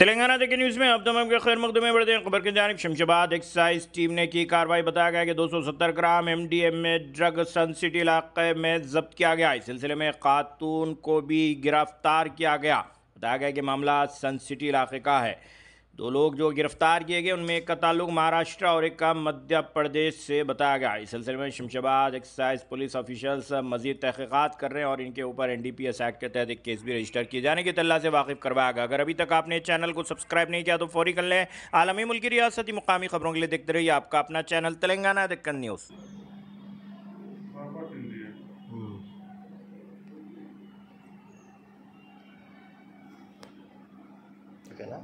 तेलंगाना देखिए न्यूज़ में अब तमाम के खैर मकदूम में बढ़ते हैं। खबर की जानिब शमशाबाद एक्साइज टीम ने की कार्रवाई। बताया गया कि 270 ग्राम MDMA ड्रग सन सिटी इलाके में जब्त किया गया। इस सिलसिले में खातून को भी गिरफ्तार किया गया। बताया गया कि मामला सन सिटी इलाके का है। 2 लोग जो गिरफ्तार किए गए उनमें एक का ताल्लुक महाराष्ट्र और एक का मध्य प्रदेश से बताया गया। इस सिलसिले में शमशाबाद एक्साइज पुलिस ऑफिशियल्स मजीद तहकीकात कर रहे हैं और इनके ऊपर NDPS एक्ट के तहत एक केस भी रजिस्टर किए जाने की तल्ला से वाकिफ करवाया गया। अगर अभी तक आपने चैनल को सब्सक्राइब नहीं किया तो फौरी कर लें। आलमी मुल्की रियासती मुकामी खबरों के लिए देखते रहिए आपका अपना चैनल तेलंगाना दक्कन न्यूज़। ఓకేనా?